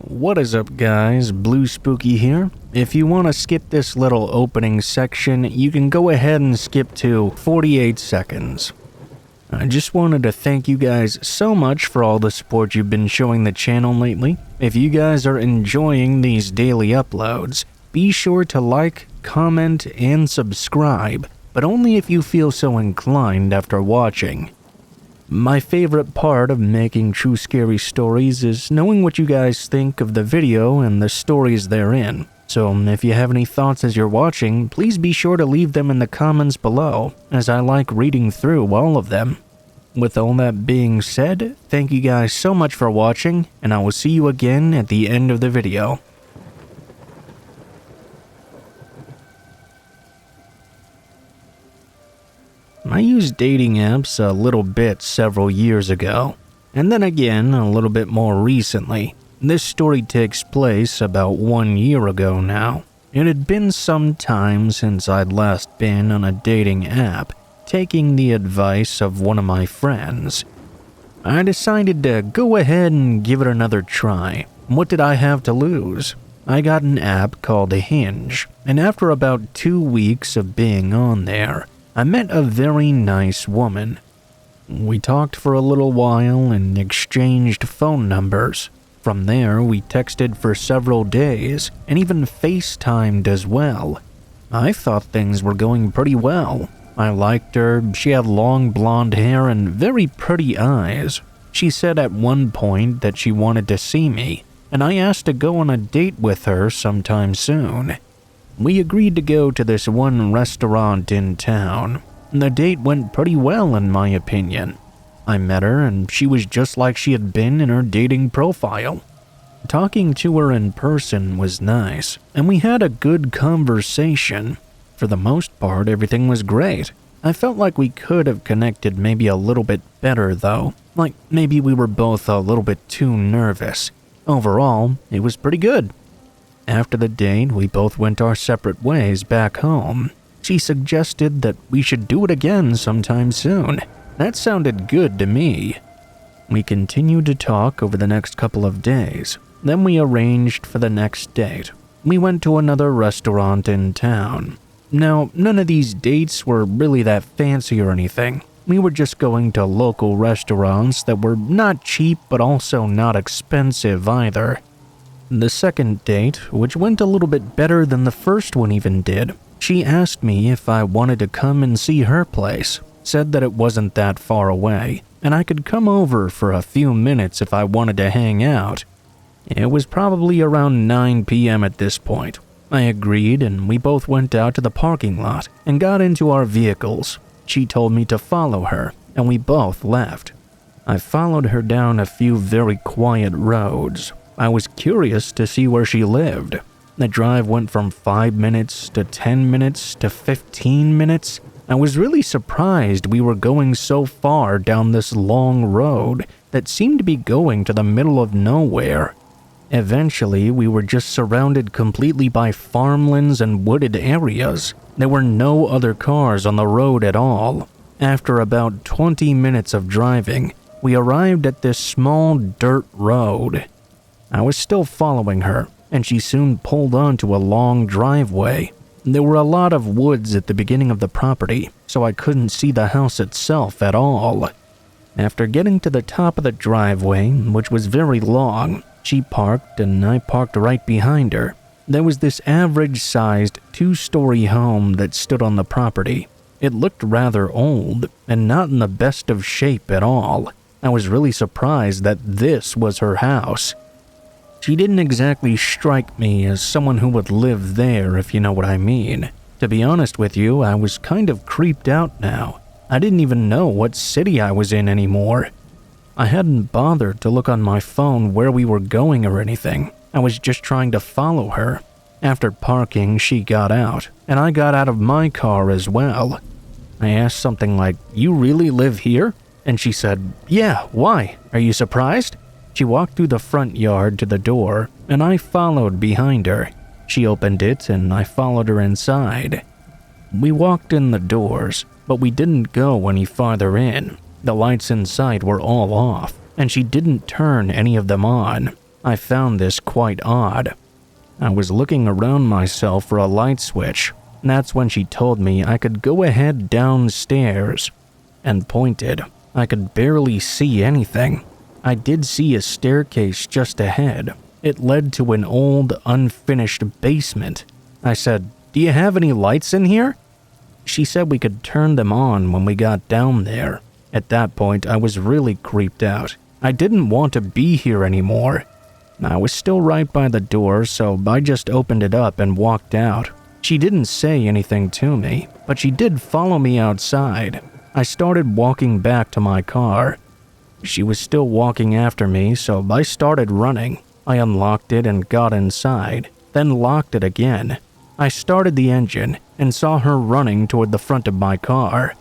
What is up guys, Blue Spooky here. If you want to skip this little opening section, you can go ahead and skip to 48 seconds. I just wanted to thank you guys so much for all the support you've been showing the channel lately. If you guys are enjoying these daily uploads, be sure to like, comment, and subscribe, but only if you feel so inclined after watching. My favorite part of making true scary stories is knowing what you guys think of the video and the stories therein. So if you have any thoughts as you're watching, please be sure to leave them in the comments below, as I like reading through all of them. With all that being said, thank you guys so much for watching, and I will see you again at the end of the video. I used dating apps a little bit several years ago, and then again a little bit more recently. This story takes place about 1 year ago now. It had been some time since I'd last been on a dating app, taking the advice of one of my friends. I decided to go ahead and give it another try. What did I have to lose? I got an app called Hinge, and after about 2 weeks of being on there, I met a very nice woman. We talked for a little while and exchanged phone numbers. From there, we texted for several days and even FaceTimed as well. I thought things were going pretty well. I liked her, she had long blonde hair and very pretty eyes. She said at one point that she wanted to see me, and I asked to go on a date with her sometime soon. We agreed to go to this one restaurant in town. The date went pretty well in my opinion. I met her and she was just like she had been in her dating profile. Talking to her in person was nice, and we had a good conversation. For the most part, everything was great. I felt like we could have connected maybe a little bit better though. Like maybe we were both a little bit too nervous. Overall, it was pretty good. After the date, we both went our separate ways back home. She suggested that we should do it again sometime soon. That sounded good to me. We continued to talk over the next couple of days. Then we arranged for the next date. We went to another restaurant in town. Now, none of these dates were really that fancy or anything. We were just going to local restaurants that were not cheap but also not expensive either. The second date, which went a little bit better than the first one even did, she asked me if I wanted to come and see her place, said that it wasn't that far away, and I could come over for a few minutes if I wanted to hang out. It was probably around 9 p.m. at this point. I agreed and we both went out to the parking lot and got into our vehicles. She told me to follow her, and we both left. I followed her down a few very quiet roads. I was curious to see where she lived. The drive went from 5 minutes to 10 minutes to 15 minutes. I was really surprised we were going so far down this long road that seemed to be going to the middle of nowhere. Eventually, we were just surrounded completely by farmlands and wooded areas. There were no other cars on the road at all. After about 20 minutes of driving, we arrived at this small dirt road. I was still following her, and she soon pulled onto a long driveway. There were a lot of woods at the beginning of the property, so I couldn't see the house itself at all. After getting to the top of the driveway, which was very long, she parked and I parked right behind her. There was this average-sized 2-story home that stood on the property. It looked rather old and not in the best of shape at all. I was really surprised that this was her house. She didn't exactly strike me as someone who would live there, if you know what I mean. To be honest with you, I was kind of creeped out now. I didn't even know what city I was in anymore. I hadn't bothered to look on my phone where we were going or anything. I was just trying to follow her. After parking, she got out, and I got out of my car as well. I asked something like, "You really live here?" And she said, "Yeah, why? Are you surprised?" She walked through the front yard to the door, and I followed behind her. She opened it, and I followed her inside. We walked in the doors, but we didn't go any farther in. The lights inside were all off, and she didn't turn any of them on. I found this quite odd. I was looking around myself for a light switch, and that's when she told me I could go ahead downstairs, and pointed. I could barely see anything. I did see a staircase just ahead. It led to an old, unfinished basement. I said, "Do you have any lights in here?" She said we could turn them on when we got down there. At that point, I was really creeped out. I didn't want to be here anymore. I was still right by the door, so I just opened it up and walked out. She didn't say anything to me, but she did follow me outside. I started walking back to my car. She was still walking after me, so I started running. I unlocked it and got inside, then locked it again. I started the engine and saw her running toward the front of my car.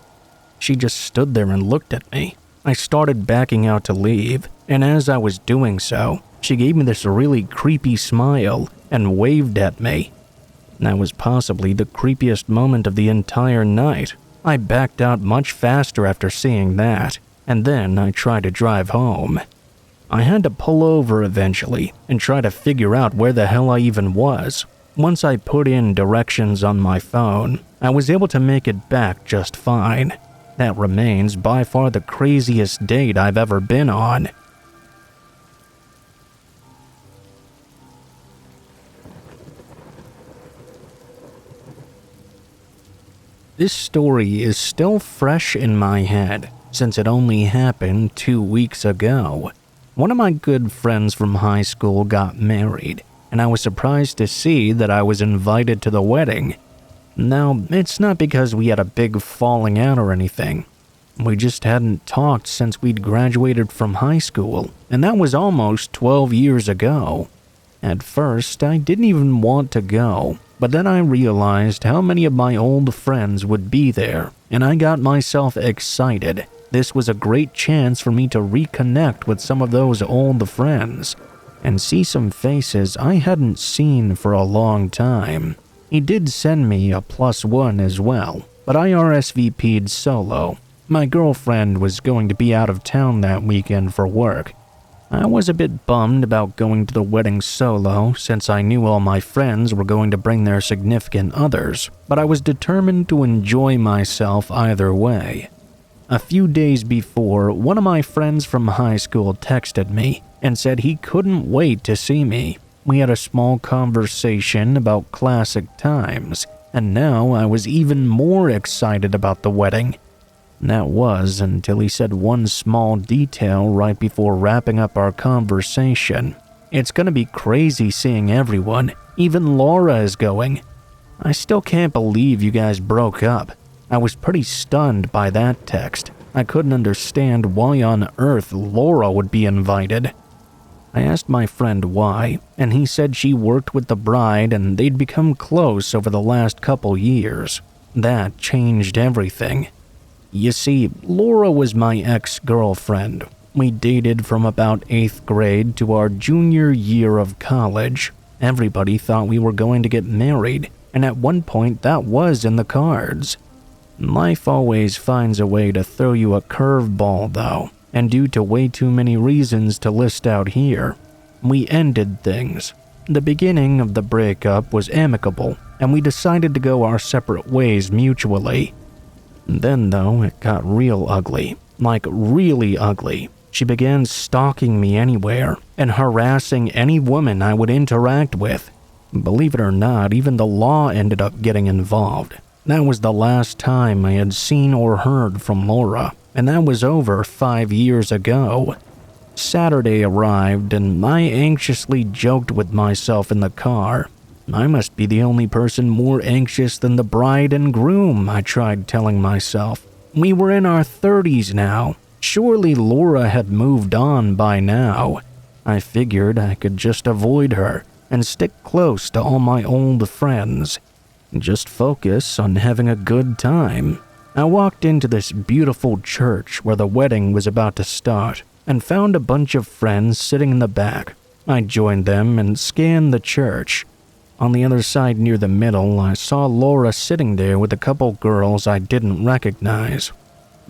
She just stood there and looked at me. I started backing out to leave, and as I was doing so, she gave me this really creepy smile and waved at me. That was possibly the creepiest moment of the entire night. I backed out much faster after seeing that, and then I tried to drive home. I had to pull over eventually and try to figure out where the hell I even was. Once I put in directions on my phone, I was able to make it back just fine. That remains by far the craziest date I've ever been on. This story is still fresh in my head, since it only happened 2 weeks ago. One of my good friends from high school got married, and I was surprised to see that I was invited to the wedding. Now, it's not because we had a big falling out or anything. We just hadn't talked since we'd graduated from high school, and that was almost 12 years ago. At first, I didn't even want to go, but then I realized how many of my old friends would be there, and I got myself excited. This was a great chance for me to reconnect with some of those old friends and see some faces I hadn't seen for a long time. He did send me a +1 as well, but I RSVP'd solo. My girlfriend was going to be out of town that weekend for work. I was a bit bummed about going to the wedding solo since I knew all my friends were going to bring their significant others, but I was determined to enjoy myself either way. A few days before, one of my friends from high school texted me and said he couldn't wait to see me. We had a small conversation about classic times, and now I was even more excited about the wedding. That was until he said one small detail right before wrapping up our conversation. "It's gonna be crazy seeing everyone. Even Laura is going." I still can't believe you guys broke up. I was pretty stunned by that text. I couldn't understand why on earth Laura would be invited. I asked my friend why, and he said she worked with the bride and they'd become close over the last couple years. That changed everything. You see, Laura was my ex-girlfriend. We dated from about 8th grade to our junior year of college. Everybody thought we were going to get married, and at one point that was in the cards. Life always finds a way to throw you a curveball, though, and due to way too many reasons to list out here, we ended things. The beginning of the breakup was amicable, and we decided to go our separate ways mutually. Then, though, it got real ugly. Like, really ugly. She began stalking me anywhere and harassing any woman I would interact with. Believe it or not, even the law ended up getting involved. That was the last time I had seen or heard from Laura, and that was over 5 years ago. Saturday arrived, and I anxiously joked with myself in the car. I must be the only person more anxious than the bride and groom, I tried telling myself. We were in our 30s now. Surely Laura had moved on by now. I figured I could just avoid her and stick close to all my old friends. Just focus on having a good time. I walked into this beautiful church where the wedding was about to start and found a bunch of friends sitting in the back. I joined them and scanned the church. On the other side near the middle, I saw Laura sitting there with a couple girls I didn't recognize.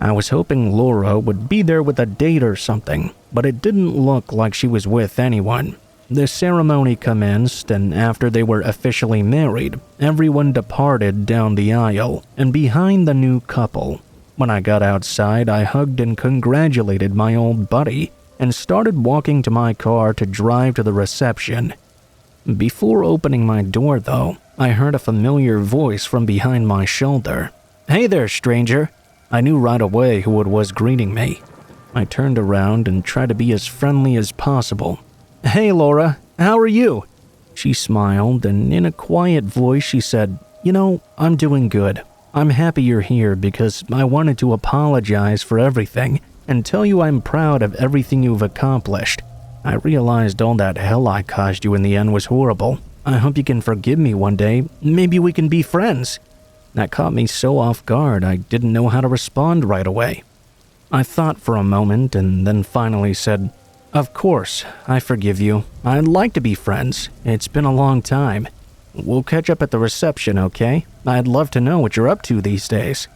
I was hoping Laura would be there with a date or something, but it didn't look like she was with anyone. The ceremony commenced, and after they were officially married, everyone departed down the aisle and behind the new couple. When I got outside, I hugged and congratulated my old buddy and started walking to my car to drive to the reception. Before opening my door, though, I heard a familiar voice from behind my shoulder. "Hey there, stranger." I knew right away who it was greeting me. I turned around and tried to be as friendly as possible. "Hey, Laura, how are you?" She smiled, and in a quiet voice she said, "You know, I'm doing good. I'm happy you're here because I wanted to apologize for everything and tell you I'm proud of everything you've accomplished. I realized all that hell I caused you in the end was horrible. I hope you can forgive me one day. Maybe we can be friends." That caught me so off guard I didn't know how to respond right away. I thought for a moment and then finally said, "Of course, I forgive you. I'd like to be friends. It's been a long time. We'll catch up at the reception, okay? I'd love to know what you're up to these days."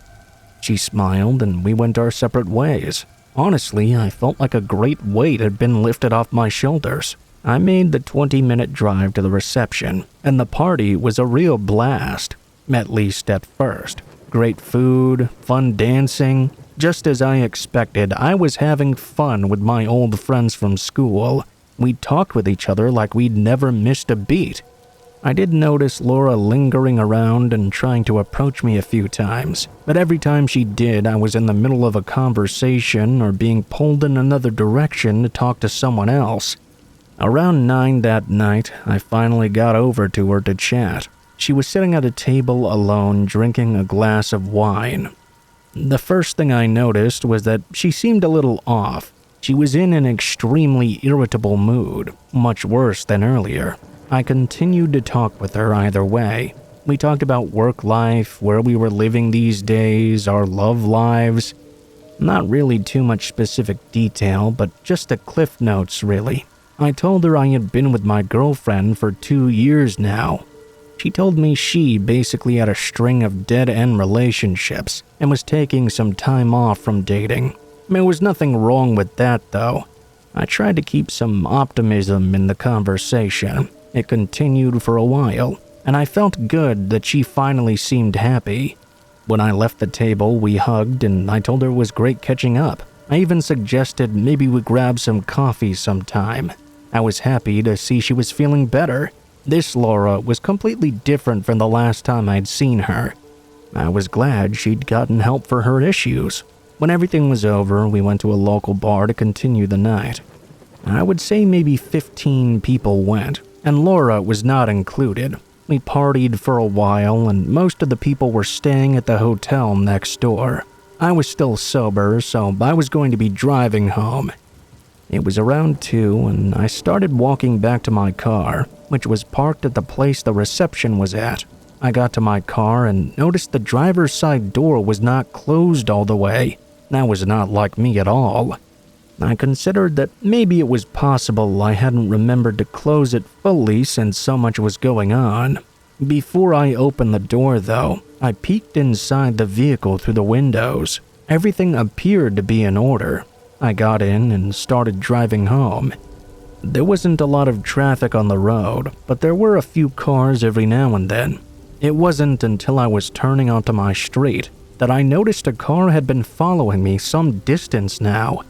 She smiled and we went our separate ways. Honestly, I felt like a great weight had been lifted off my shoulders. I made the 20-minute drive to the reception, and the party was a real blast. At least at first. Great food, fun dancing. Just as I expected, I was having fun with my old friends from school. We talked with each other like we'd never missed a beat. I did notice Laura lingering around and trying to approach me a few times, but every time she did, I was in the middle of a conversation or being pulled in another direction to talk to someone else. Around 9 that night, I finally got over to her to chat. She was sitting at a table alone drinking a glass of wine. The first thing I noticed was that she seemed a little off. She was in an extremely irritable mood, much worse than earlier. I continued to talk with her either way. We talked about work life, where we were living these days, our love lives. Not really too much specific detail, but just the cliff notes, really. I told her I had been with my girlfriend for 2 years now. She told me she basically had a string of dead-end relationships and was taking some time off from dating. There was nothing wrong with that, though. I tried to keep some optimism in the conversation. It continued for a while, and I felt good that she finally seemed happy. When I left the table, we hugged, and I told her it was great catching up. I even suggested maybe we grab some coffee sometime. I was happy to see she was feeling better. This Laura was completely different from the last time I'd seen her. I was glad she'd gotten help for her issues. When everything was over, we went to a local bar to continue the night. I would say maybe 15 people went, and Laura was not included. We partied for a while, and most of the people were staying at the hotel next door. I was still sober, so I was going to be driving home. It was around 2, and I started walking back to my car, which was parked at the place the reception was at. I got to my car and noticed the driver's side door was not closed all the way. That was not like me at all. I considered that maybe it was possible I hadn't remembered to close it fully since so much was going on. Before I opened the door, though, I peeked inside the vehicle through the windows. Everything appeared to be in order. I got in and started driving home. There wasn't a lot of traffic on the road, but there were a few cars every now and then. It wasn't until I was turning onto my street that I noticed a car had been following me some distance now.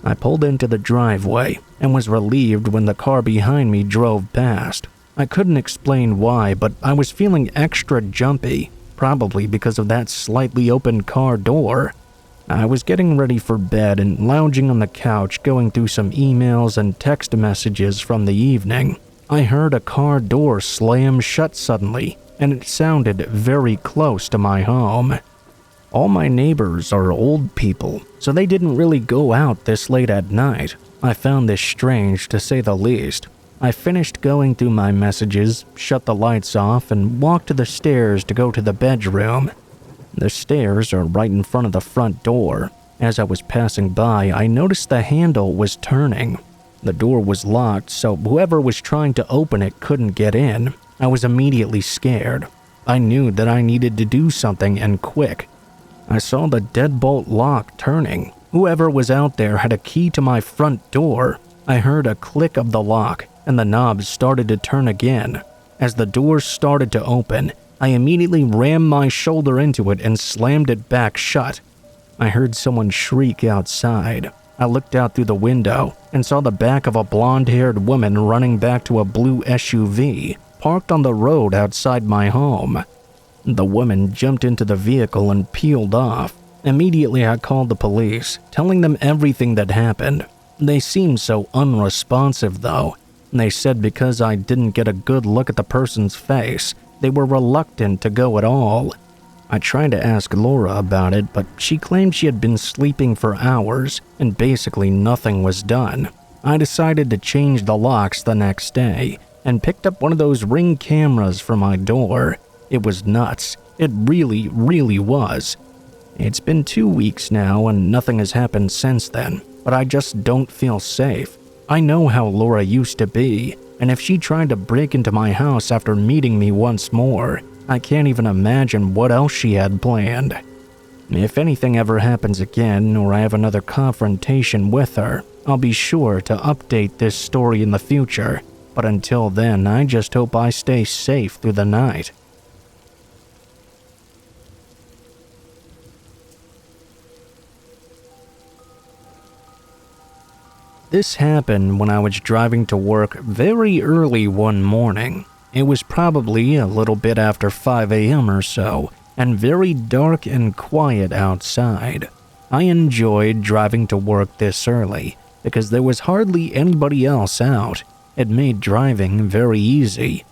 I pulled into the driveway and was relieved when the car behind me drove past. I couldn't explain why, but I was feeling extra jumpy, probably because of that slightly open car door. I was getting ready for bed and lounging on the couch going through some emails and text messages from the evening. I heard a car door slam shut suddenly, and it sounded very close to my home. All my neighbors are old people, so they didn't really go out this late at night. I found this strange, to say the least. I finished going through my messages, shut the lights off, and walked to the stairs to go to the bedroom. The stairs are right in front of the front door. As I was passing by, I noticed the handle was turning. The door was locked, so whoever was trying to open it couldn't get in. I was immediately scared. I knew that I needed to do something, and quick. I saw the deadbolt lock turning. Whoever was out there had a key to my front door. I heard a click of the lock, and the knob started to turn again. As the door started to open, I immediately rammed my shoulder into it and slammed it back shut. I heard someone shriek outside. I looked out through the window and saw the back of a blonde-haired woman running back to a blue SUV parked on the road outside my home. The woman jumped into the vehicle and peeled off. Immediately, I called the police, telling them everything that happened. They seemed so unresponsive, though. They said because I didn't get a good look at the person's face, they were reluctant to go at all. I tried to ask Laura about it, but she claimed she had been sleeping for hours and basically nothing was done. I decided to change the locks the next day and picked up one of those Ring cameras for my door. It was nuts. It really, really was. It's been 2 weeks now and nothing has happened since then, but I just don't feel safe. I know how Laura used to be, and if she tried to break into my house after meeting me once more, I can't even imagine what else she had planned. If anything ever happens again or I have another confrontation with her, I'll be sure to update this story in the future, but until then, I just hope I stay safe through the night. This happened when I was driving to work very early one morning. It was probably a little bit after 5 a.m. or so, and very dark and quiet outside. I enjoyed driving to work this early because there was hardly anybody else out. It made driving very easy.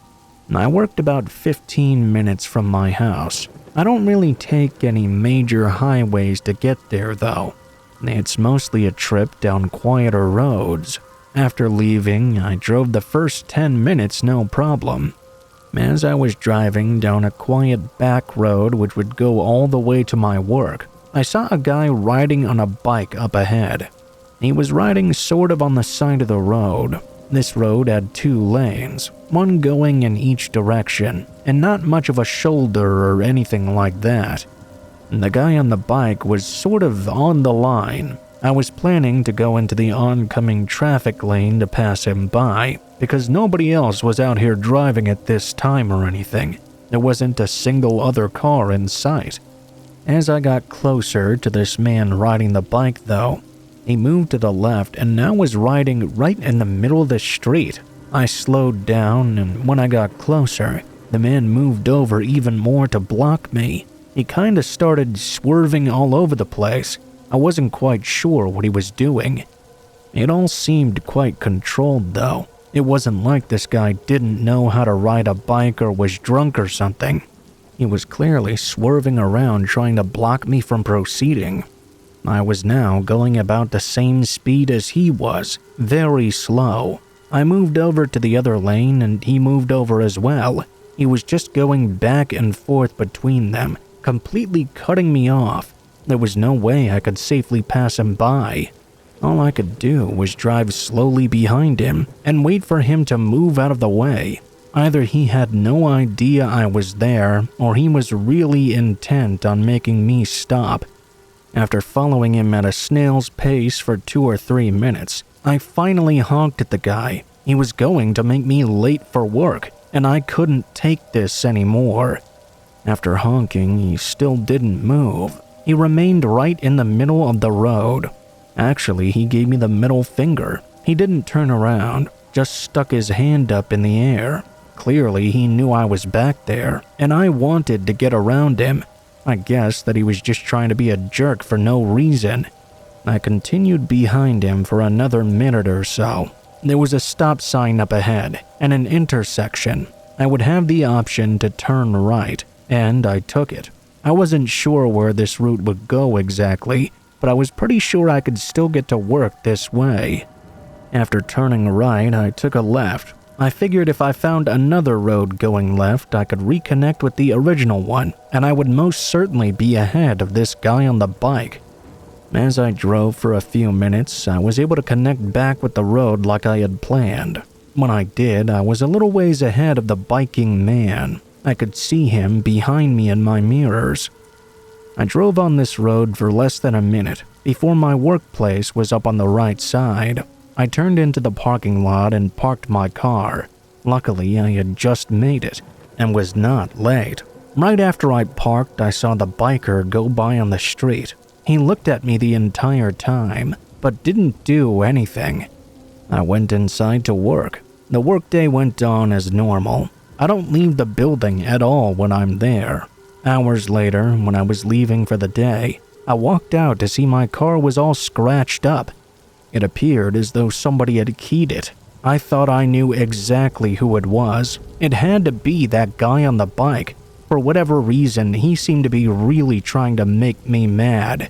I worked about 15 minutes from my house. I don't really take any major highways to get there, though. It's mostly a trip down quieter roads. After leaving, I drove the first 10 minutes no problem. As I was driving down a quiet back road which would go all the way to my work, I saw a guy riding on a bike up ahead. He was riding sort of on the side of the road. This road had 2 lanes, one going in each direction, and not much of a shoulder or anything like that. The guy on the bike was sort of on the line. I was planning to go into the oncoming traffic lane to pass him by, because nobody else was out here driving at this time or anything. There wasn't a single other car in sight. As I got closer to this man riding the bike, though, he moved to the left and now was riding right in the middle of the street. I slowed down, and when I got closer, the man moved over even more to block me. He kinda started swerving all over the place. I wasn't quite sure what he was doing. It all seemed quite controlled, though. It wasn't like this guy didn't know how to ride a bike or was drunk or something. He was clearly swerving around trying to block me from proceeding. I was now going about the same speed as he was, very slow. I moved over to the other lane and he moved over as well. He was just going back and forth between them, completely cutting me off. There was no way I could safely pass him by. All I could do was drive slowly behind him and wait for him to move out of the way. Either he had no idea I was there, or he was really intent on making me stop. After following him at a snail's pace for 2 or 3 minutes, I finally honked at the guy. He was going to make me late for work, and I couldn't take this anymore. After honking, he still didn't move. He remained right in the middle of the road. Actually, he gave me the middle finger. He didn't turn around, just stuck his hand up in the air. Clearly, he knew I was back there, and I wanted to get around him. I guess that he was just trying to be a jerk for no reason. I continued behind him for another minute or so. There was a stop sign up ahead and an intersection. I would have the option to turn right, and I took it. I wasn't sure where this route would go exactly, but I was pretty sure I could still get to work this way. After turning right, I took a left. I figured if I found another road going left, I could reconnect with the original one, and I would most certainly be ahead of this guy on the bike. As I drove for a few minutes, I was able to connect back with the road like I had planned. When I did, I was a little ways ahead of the biking man. I could see him behind me in my mirrors. I drove on this road for less than a minute before my workplace was up on the right side. I turned into the parking lot and parked my car. Luckily, I had just made it and was not late. Right after I parked, I saw the biker go by on the street. He looked at me the entire time, but didn't do anything. I went inside to work. The workday went on as normal. I don't leave the building at all when I'm there. Hours later, when I was leaving for the day, I walked out to see my car was all scratched up. It appeared as though somebody had keyed it. I thought I knew exactly who it was. It had to be that guy on the bike. For whatever reason, he seemed to be really trying to make me mad.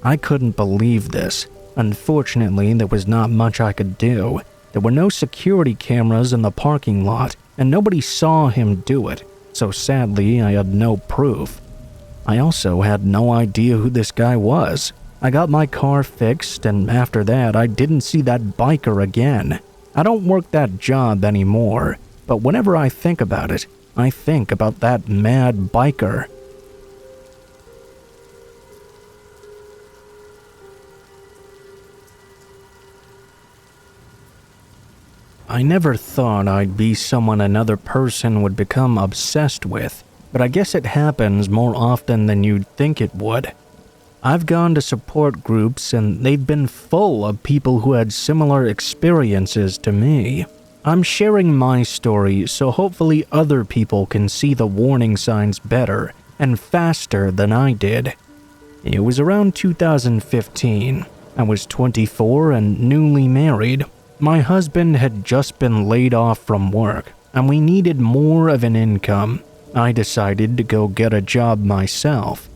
I couldn't believe this. Unfortunately, there was not much I could do. There were no security cameras in the parking lot, and nobody saw him do it, so sadly I had no proof. I also had no idea who this guy was. I got my car fixed, and after that I didn't see that biker again. I don't work that job anymore, but whenever I think about it, I think about that mad biker. I never thought I'd be someone another person would become obsessed with, but I guess it happens more often than you'd think it would. I've gone to support groups and they've been full of people who had similar experiences to me. I'm sharing my story so hopefully other people can see the warning signs better and faster than I did. It was around 2015. I was 24 and newly married. My husband had just been laid off from work, and we needed more of an income. I decided to go get a job myself.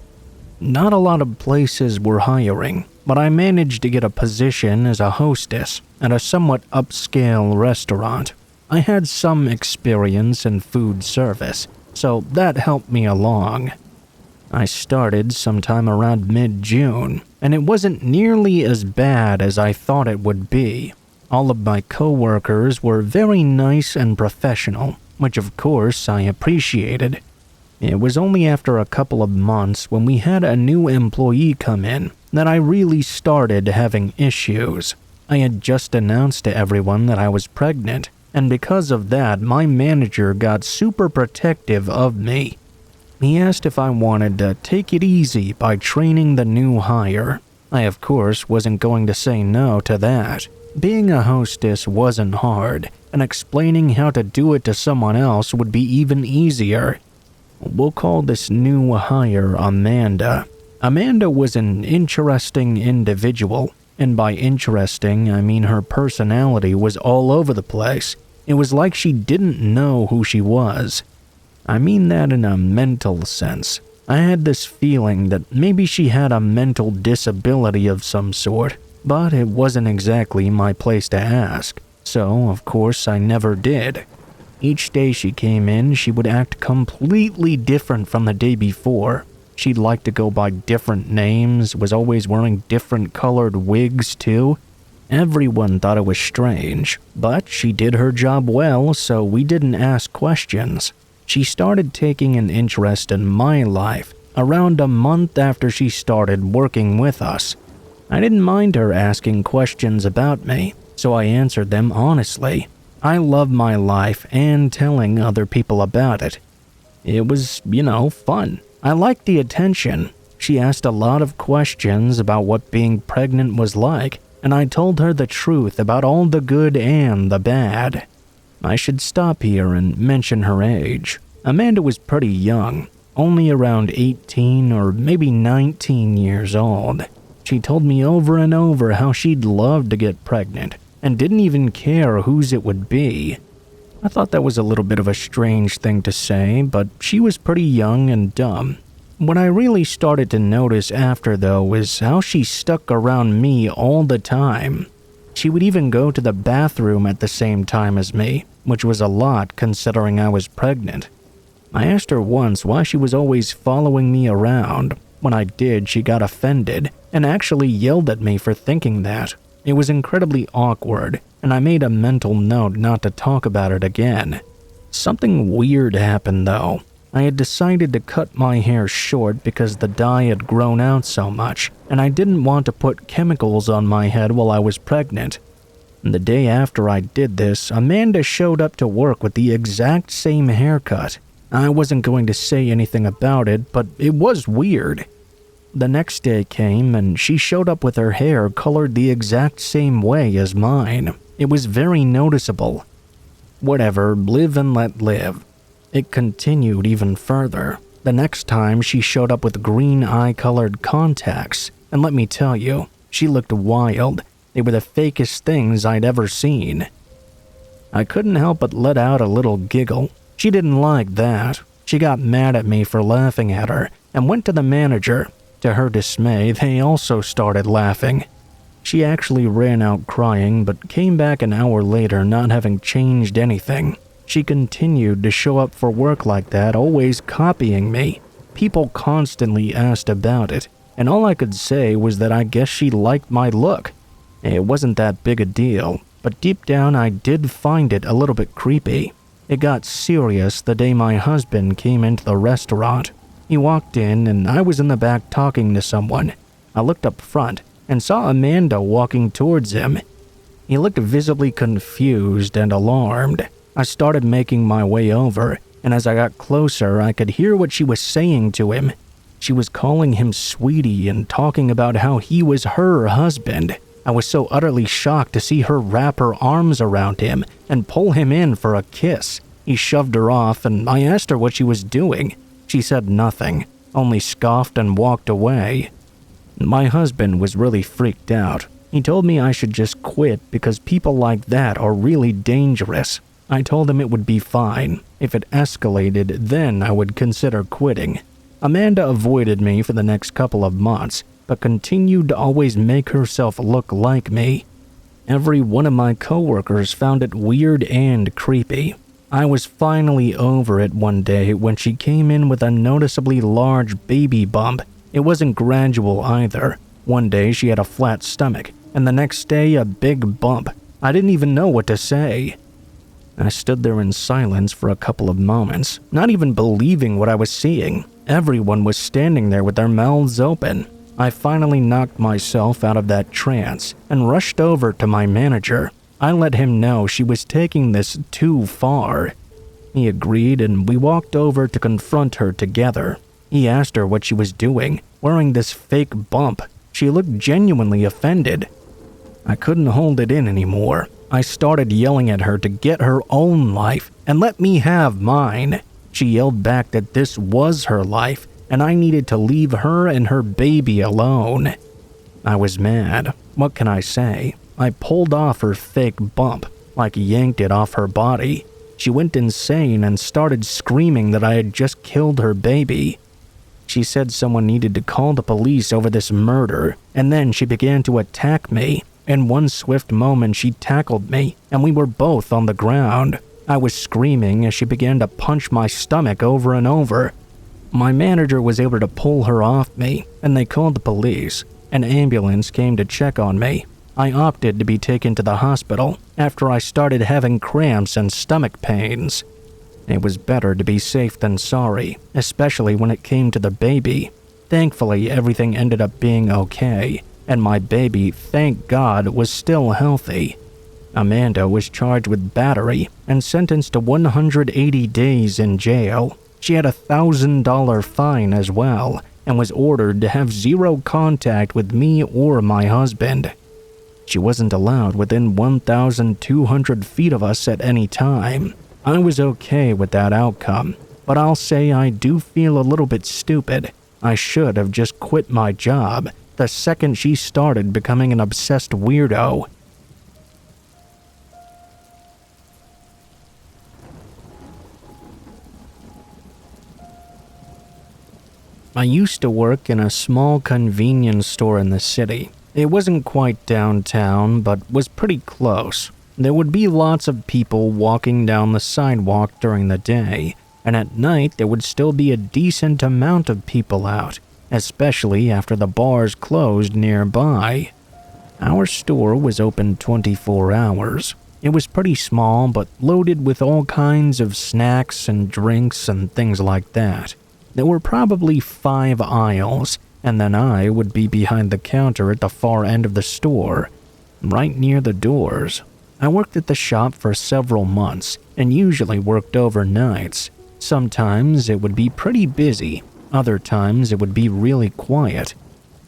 Not a lot of places were hiring, but I managed to get a position as a hostess at a somewhat upscale restaurant. I had some experience in food service, so that helped me along. I started sometime around mid-June, and it wasn't nearly as bad as I thought it would be. All of my co-workers were very nice and professional, which of course I appreciated. It was only after a couple of months when we had a new employee come in that I really started having issues. I had just announced to everyone that I was pregnant, and because of that, my manager got super protective of me. He asked if I wanted to take it easy by training the new hire. I, of course, wasn't going to say no to that. Being a hostess wasn't hard, and explaining how to do it to someone else would be even easier. We'll call this new hire Amanda. Amanda was an interesting individual, and by interesting, I mean her personality was all over the place. It was like she didn't know who she was. I mean that in a mental sense. I had this feeling that maybe she had a mental disability of some sort, but it wasn't exactly my place to ask, so of course I never did. Each day she came in, she would act completely different from the day before. She'd like to go by different names, was always wearing different colored wigs too. Everyone thought it was strange, but she did her job well, so we didn't ask questions. She started taking an interest in my life around a month after she started working with us. I didn't mind her asking questions about me, so I answered them honestly. I love my life and telling other people about it. It was, fun. I liked the attention. She asked a lot of questions about what being pregnant was like, and I told her the truth about all the good and the bad. I should stop here and mention her age. Amanda was pretty young, only around 18 or maybe 19 years old. She told me over and over how she'd love to get pregnant and didn't even care whose it would be. I thought that was a little bit of a strange thing to say, but she was pretty young and dumb. What I really started to notice after, though, is how she stuck around me all the time. She would even go to the bathroom at the same time as me, which was a lot considering I was pregnant. I asked her once why she was always following me around. When I did, she got offended and actually yelled at me for thinking that. It was incredibly awkward, and I made a mental note not to talk about it again. Something weird happened, though. I had decided to cut my hair short because the dye had grown out so much, and I didn't want to put chemicals on my head while I was pregnant. The day after I did this, Amanda showed up to work with the exact same haircut. I wasn't going to say anything about it, but it was weird. The next day came and she showed up with her hair colored the exact same way as mine. It was very noticeable. Whatever, live and let live. It continued even further. The next time she showed up with green eye-colored contacts, and let me tell you, she looked wild. They were the fakest things I'd ever seen. I couldn't help but let out a little giggle. She didn't like that. She got mad at me for laughing at her and went to the manager. To her dismay, they also started laughing. She actually ran out crying, but came back an hour later not having changed anything. She continued to show up for work like that, always copying me. People constantly asked about it, and all I could say was that I guess she liked my look. It wasn't that big a deal, but deep down I did find it a little bit creepy. It got serious the day my husband came into the restaurant. He walked in and I was in the back talking to someone. I looked up front and saw Amanda walking towards him. He looked visibly confused and alarmed. I started making my way over, and as I got closer, I could hear what she was saying to him. She was calling him sweetie and talking about how he was her husband. I was so utterly shocked to see her wrap her arms around him and pull him in for a kiss. He shoved her off, and I asked her what she was doing. She said nothing, only scoffed and walked away. My husband was really freaked out. He told me I should just quit because people like that are really dangerous. I told him it would be fine. If it escalated, then I would consider quitting. Amanda avoided me for the next couple of months, but continued to always make herself look like me. Every one of my coworkers found it weird and creepy. I was finally over it one day when she came in with a noticeably large baby bump. It wasn't gradual either. One day she had a flat stomach, and the next day a big bump. I didn't even know what to say. I stood there in silence for a couple of moments, not even believing what I was seeing. Everyone was standing there with their mouths open. I finally knocked myself out of that trance and rushed over to my manager. I let him know she was taking this too far. He agreed and we walked over to confront her together. He asked her what she was doing, wearing this fake bump. She looked genuinely offended. I couldn't hold it in anymore. I started yelling at her to get her own life and let me have mine. She yelled back that this was her life and I needed to leave her and her baby alone. I was mad. What can I say? I pulled off her fake bump, like yanked it off her body. She went insane and started screaming that I had just killed her baby. She said someone needed to call the police over this murder, and then she began to attack me. In one swift moment, she tackled me, and we were both on the ground. I was screaming as she began to punch my stomach over and over. My manager was able to pull her off me, and they called the police. An ambulance came to check on me. I opted to be taken to the hospital after I started having cramps and stomach pains. It was better to be safe than sorry, especially when it came to the baby. Thankfully, everything ended up being okay, and my baby, thank God, was still healthy. Amanda was charged with battery and sentenced to 180 days in jail. She had a $1,000 fine as well, and was ordered to have zero contact with me or my husband. She wasn't allowed within 1,200 feet of us at any time. I was okay with that outcome, but I'll say I do feel a little bit stupid. I should have just quit my job the second she started becoming an obsessed weirdo. I used to work in a small convenience store in the city. It wasn't quite downtown, but was pretty close. There would be lots of people walking down the sidewalk during the day, and at night there would still be a decent amount of people out, especially after the bars closed nearby. Our store was open 24 hours. It was pretty small, but loaded with all kinds of snacks and drinks and things like that. There were probably 5 aisles, and then I would be behind the counter at the far end of the store, right near the doors. I worked at the shop for several months and usually worked overnights. Sometimes it would be pretty busy, other times it would be really quiet.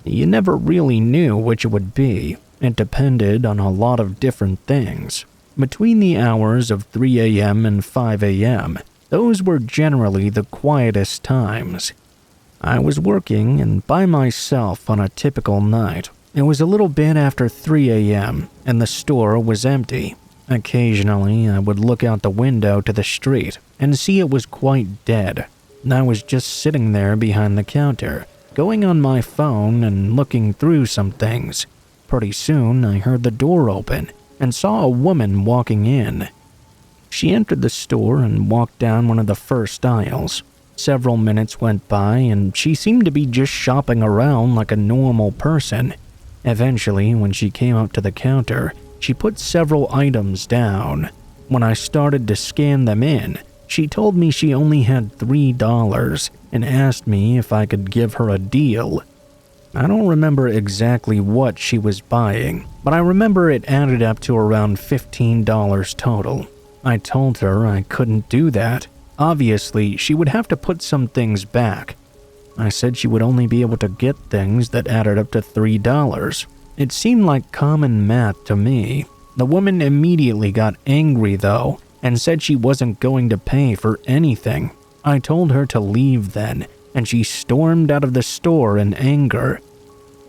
You never really knew which it would be. It depended on a lot of different things. Between the hours of 3 a.m. and 5 a.m., those were generally the quietest times. I was working and by myself on a typical night. It was a little bit after 3 a.m. and the store was empty. Occasionally, I would look out the window to the street and see it was quite dead. I was just sitting there behind the counter, going on my phone and looking through some things. Pretty soon, I heard the door open and saw a woman walking in. She entered the store and walked down one of the first aisles. Several minutes went by and she seemed to be just shopping around like a normal person. Eventually, when she came up to the counter, she put several items down. When I started to scan them in, she told me she only had $3 and asked me if I could give her a deal. I don't remember exactly what she was buying, but I remember it added up to around $15 total. I told her I couldn't do that. Obviously, she would have to put some things back. I said she would only be able to get things that added up to $3. It seemed like common math to me. The woman immediately got angry though, and said she wasn't going to pay for anything. I told her to leave then, and she stormed out of the store in anger.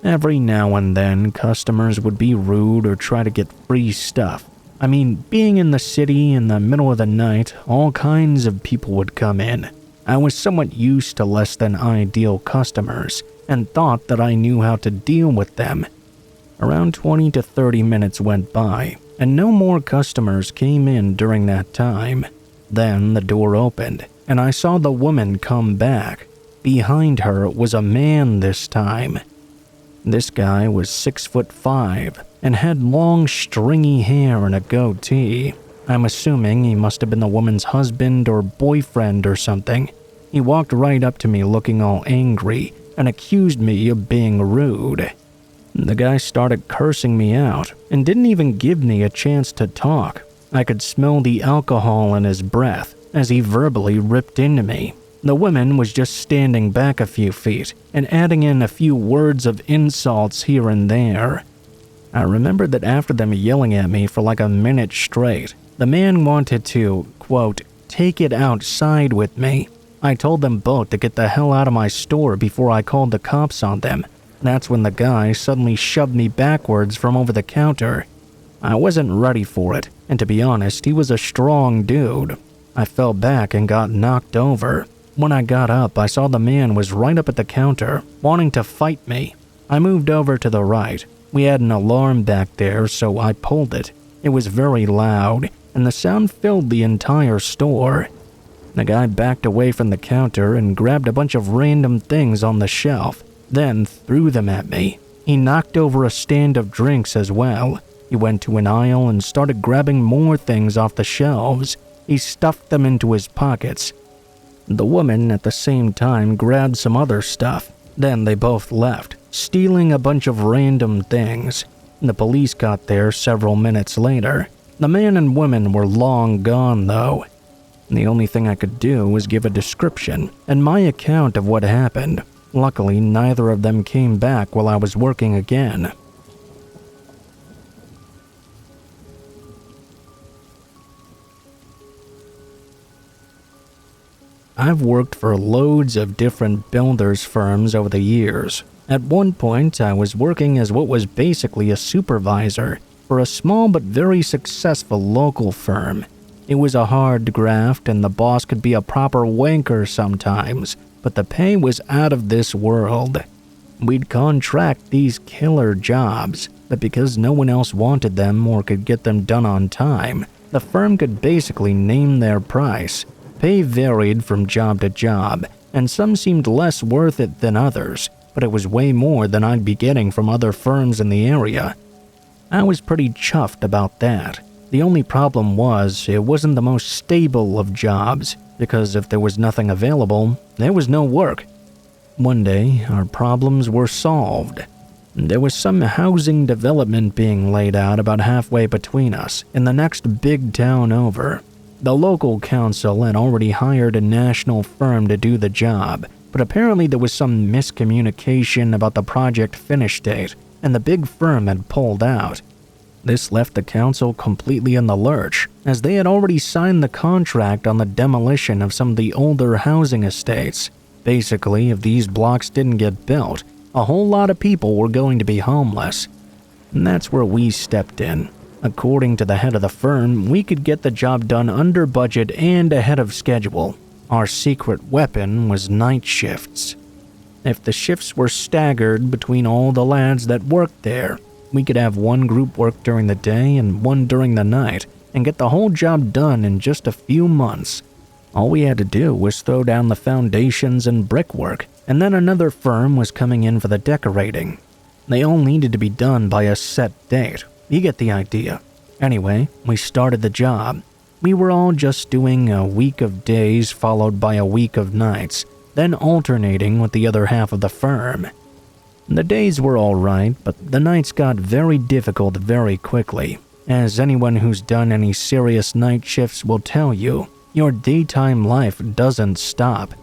Every now and then, customers would be rude or try to get free stuff. I mean, being in the city in the middle of the night, all kinds of people would come in. I was somewhat used to less than ideal customers and thought that I knew how to deal with them. Around 20 to 30 minutes went by, and no more customers came in during that time. Then the door opened, and I saw the woman come back. Behind her was a man this time. This guy was 6'5" and had long stringy hair and a goatee. I'm assuming he must have been the woman's husband or boyfriend or something. He walked right up to me looking all angry and accused me of being rude. The guy started cursing me out and didn't even give me a chance to talk. I could smell the alcohol in his breath as he verbally ripped into me. The woman was just standing back a few feet and adding in a few words of insults here and there. I remember that after them yelling at me for like a minute straight, the man wanted to, quote, take it outside with me. I told them both to get the hell out of my store before I called the cops on them. That's when the guy suddenly shoved me backwards from over the counter. I wasn't ready for it, and to be honest, he was a strong dude. I fell back and got knocked over. When I got up, I saw the man was right up at the counter, wanting to fight me. I moved over to the right. We had an alarm back there, so I pulled it. It was very loud, and the sound filled the entire store. The guy backed away from the counter and grabbed a bunch of random things on the shelf, then threw them at me. He knocked over a stand of drinks as well. He went to an aisle and started grabbing more things off the shelves. He stuffed them into his pockets. The woman at the same time grabbed some other stuff. Then they both left, stealing a bunch of random things. The police got there several minutes later. The man and woman were long gone though. The only thing I could do was give a description and my account of what happened. Luckily, neither of them came back while I was working again. I've worked for loads of different builders firms over the years. At one point, I was working as what was basically a supervisor for a small but very successful local firm. It was a hard graft and the boss could be a proper wanker sometimes, but the pay was out of this world. We'd contract these killer jobs, but because no one else wanted them or could get them done on time, the firm could basically name their price. Pay varied from job to job, and some seemed less worth it than others, but it was way more than I'd be getting from other firms in the area. I was pretty chuffed about that. The only problem was it wasn't the most stable of jobs, because if there was nothing available, there was no work. One day, our problems were solved. There was some housing development being laid out about halfway between us in the next big town over. The local council had already hired a national firm to do the job, but apparently there was some miscommunication about the project finish date, and the big firm had pulled out. This left the council completely in the lurch, as they had already signed the contract on the demolition of some of the older housing estates. Basically, if these blocks didn't get built, a whole lot of people were going to be homeless. And that's where we stepped in. According to the head of the firm, we could get the job done under budget and ahead of schedule. Our secret weapon was night shifts. If the shifts were staggered between all the lads that worked there, we could have one group work during the day and one during the night, and get the whole job done in just a few months. All we had to do was throw down the foundations and brickwork, and then another firm was coming in for the decorating. They all needed to be done by a set date. You get the idea. Anyway, we started the job. We were all just doing a week of days followed by a week of nights, then alternating with the other half of the firm. The days were all right, but the nights got very difficult very quickly. As anyone who's done any serious night shifts will tell you, your daytime life doesn't stop.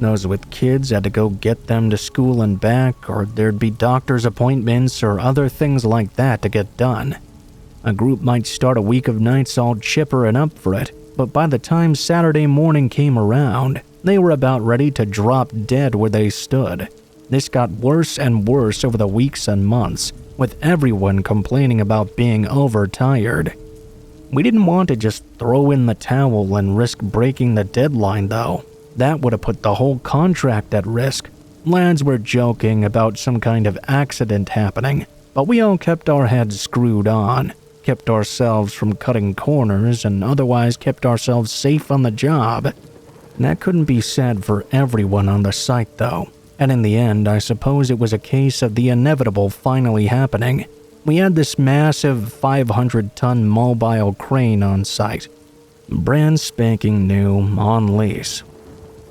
Those with kids had to go get them to school and back, or there'd be doctor's appointments or other things like that to get done. A group might start a week of nights all chipper and up for it, but by the time Saturday morning came around, they were about ready to drop dead where they stood. This got worse and worse over the weeks and months, with everyone complaining about being overtired. We didn't want to just throw in the towel and risk breaking the deadline, though. That would have put the whole contract at risk. Lads were joking about some kind of accident happening, but we all kept our heads screwed on, kept ourselves from cutting corners, and otherwise kept ourselves safe on the job. That couldn't be said for everyone on the site, though. And in the end, I suppose it was a case of the inevitable finally happening. We had this massive 500-ton mobile crane on site. Brand spanking new, on lease.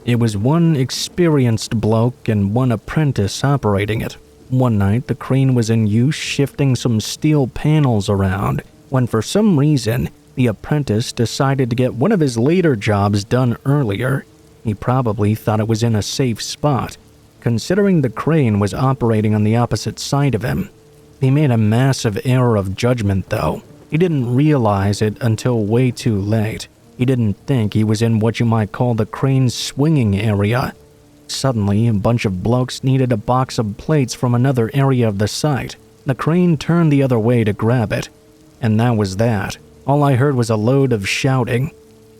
It was one experienced bloke and one apprentice operating it. One night, the crane was in use shifting some steel panels around, when for some reason, the apprentice decided to get one of his later jobs done earlier. He probably thought it was in a safe spot, considering the crane was operating on the opposite side of him. He made a massive error of judgment, though. He didn't realize it until way too late. He didn't think he was in what you might call the crane's swinging area. Suddenly, a bunch of blokes needed a box of plates from another area of the site. The crane turned the other way to grab it. And that was that. All I heard was a load of shouting.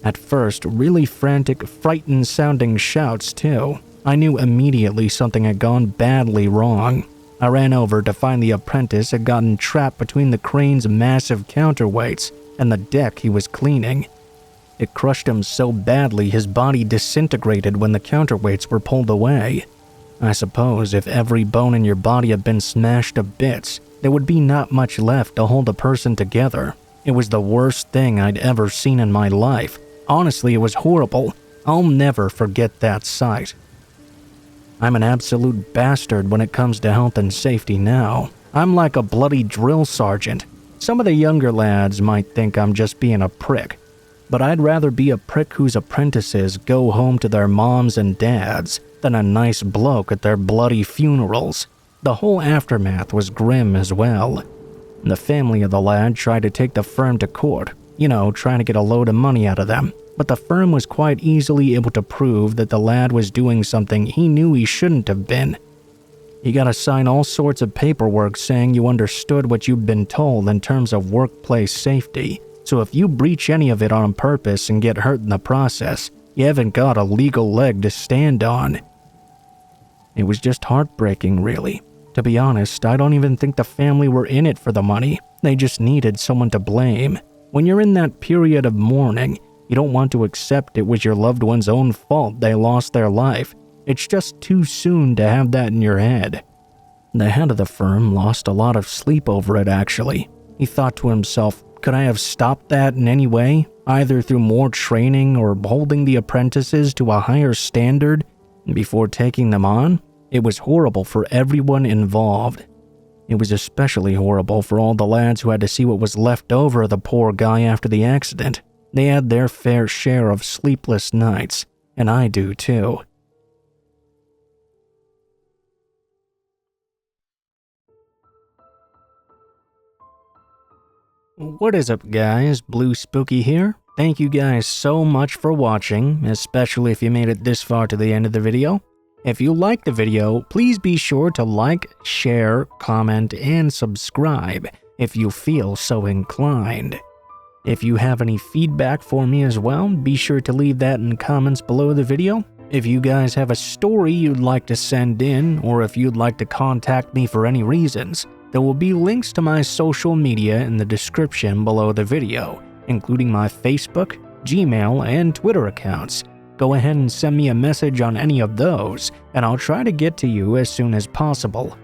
At first, really frantic, frightened-sounding shouts, too. I knew immediately something had gone badly wrong. I ran over to find the apprentice had gotten trapped between the crane's massive counterweights and the deck he was cleaning. It crushed him so badly his body disintegrated when the counterweights were pulled away. I suppose if every bone in your body had been smashed to bits, there would be not much left to hold a person together. It was the worst thing I'd ever seen in my life. Honestly, it was horrible. I'll never forget that sight. I'm an absolute bastard when it comes to health and safety now. I'm like a bloody drill sergeant. Some of the younger lads might think I'm just being a prick, but I'd rather be a prick whose apprentices go home to their moms and dads than a nice bloke at their bloody funerals. The whole aftermath was grim as well. The family of the lad tried to take the firm to court, trying to get a load of money out of them. But the firm was quite easily able to prove that the lad was doing something he knew he shouldn't have been. You gotta sign all sorts of paperwork saying you understood what you've been told in terms of workplace safety, so if you breach any of it on purpose and get hurt in the process, you haven't got a legal leg to stand on. It was just heartbreaking, really. To be honest, I don't even think the family were in it for the money. They just needed someone to blame. When you're in that period of mourning, you don't want to accept it was your loved one's own fault they lost their life. It's just too soon to have that in your head. The head of the firm lost a lot of sleep over it, actually. He thought to himself, could I have stopped that in any way? Either through more training or holding the apprentices to a higher standard before taking them on? It was horrible for everyone involved. It was especially horrible for all the lads who had to see what was left over of the poor guy after the accident. They had their fair share of sleepless nights, and I do too. What is up, guys? Blue Spooky here. Thank you guys so much for watching, especially if you made it this far to the end of the video. If you liked the video, please be sure to like, share, comment, and subscribe if you feel so inclined. If you have any feedback for me as well, be sure to leave that in the comments below the video. If you guys have a story you'd like to send in, or if you'd like to contact me for any reasons, there will be links to my social media in the description below the video, including my Facebook, Gmail, and Twitter accounts. Go ahead and send me a message on any of those, and I'll try to get to you as soon as possible.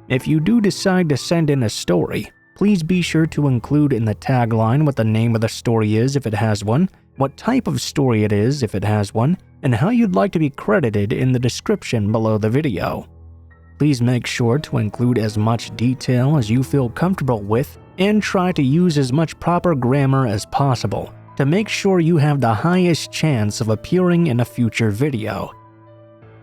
If you do decide to send in a story, please be sure to include in the tagline what the name of the story is if it has one, what type of story it is if it has one, and how you'd like to be credited in the description below the video. Please make sure to include as much detail as you feel comfortable with, and try to use as much proper grammar as possible to make sure you have the highest chance of appearing in a future video.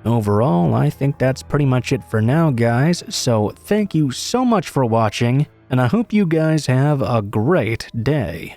Overall, I think that's pretty much it for now, guys, so thank you so much for watching, and I hope you guys have a great day.